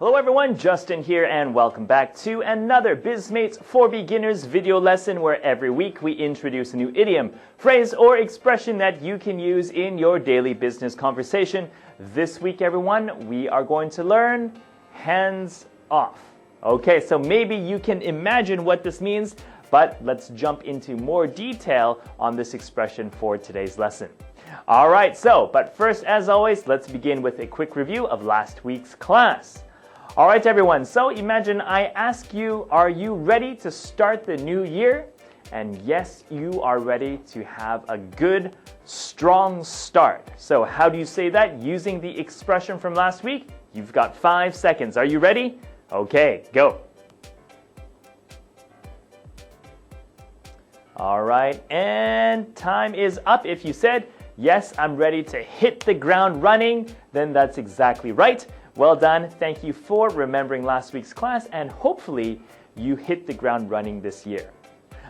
Hello everyone, Justin here and welcome back to another Bizmates for Beginners video lesson where every week we introduce a new idiom, phrase, or expression that you can use in your daily business conversation. This week everyone, we are going to learn hands off. Okay, so maybe you can imagine what this means, but let's jump into more detail on this expression for today's lesson. Alright, but first as always, let's begin with a quick review of last week's class. Alright everyone, so imagine I ask you, are you ready to start the new year? And yes, you are ready to have a good, strong start. So how do you say that using the expression from last week? You've got 5 seconds. Are you ready? Okay, go. Alright, and time is up. If you said, yes, I'm ready to hit the ground running, then that's exactly right. Well done. Thank you for remembering last week's class, and hopefully you hit the ground running this year.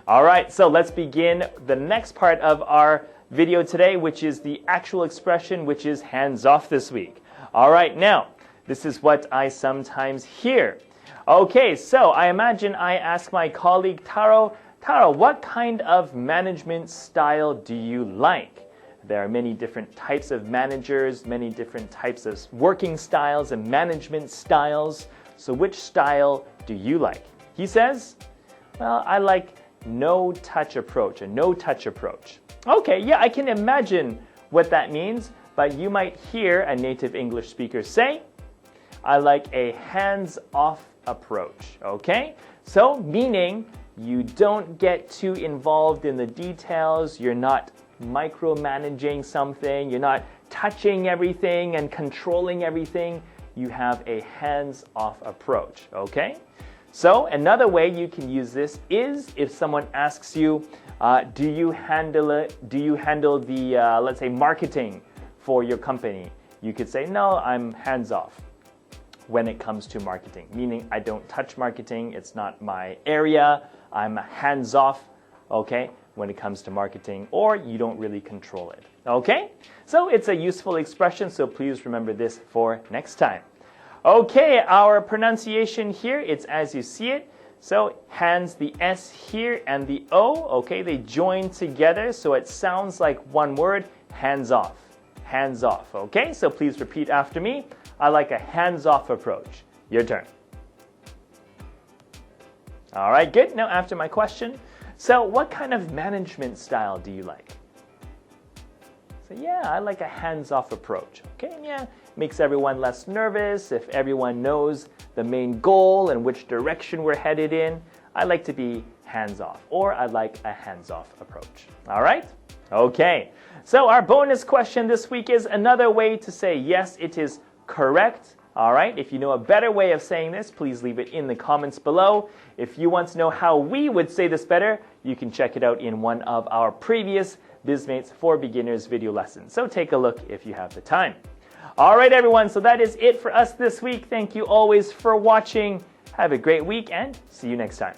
Alright, so let's begin the next part of our video today, which is the actual expression, which is hands off this week. Alright, now, this is what I sometimes hear. Okay, so I imagine I ask my colleague Taro, what kind of management style do you like? There are many different types of managers, many different types of working styles and management styles. So which style do you like? He says, well, I like no-touch approach, a no-touch approach. Okay, yeah, I can imagine what that means, but you might hear a native English speaker say, I like a hands-off approach, okay? So meaning you don't get too involved in the details, you're not micromanaging something, you're not touching everything and controlling everything, you have a hands-off approach, okay? So another way you can use this is if someone asks you, do you handle the, let's say, marketing for your company? You could say, no, I'm hands-off when it comes to marketing, meaning I don't touch marketing, it's not my area, I'm hands-off, okay, when it comes to marketing, or you don't really control it, okay? So it's a useful expression, so please remember this for next time. Okay, our pronunciation here, it's as you see it. So hands, the S here and the O, okay, they join together, so it sounds like one word, hands off, okay? So please repeat after me. I like a hands-off approach. Your turn. All right, good. Now after my question, so what kind of management style do you like? So yeah, I like a hands-off approach. Okay, yeah, makes everyone less nervous if everyone knows the main goal and which direction we're headed in. I like to be hands-off, or I like a hands-off approach. All right? Okay, so our bonus question this week is another way to say yes, it is correct. All right, if you know a better way of saying this, please leave it in the comments below. If you want to know how we would say this better, you can check it out in one of our previous Bizmates for Beginners video lessons. So take a look if you have the time. All right, everyone, so that is it for us this week. Thank you always for watching. Have a great week and see you next time.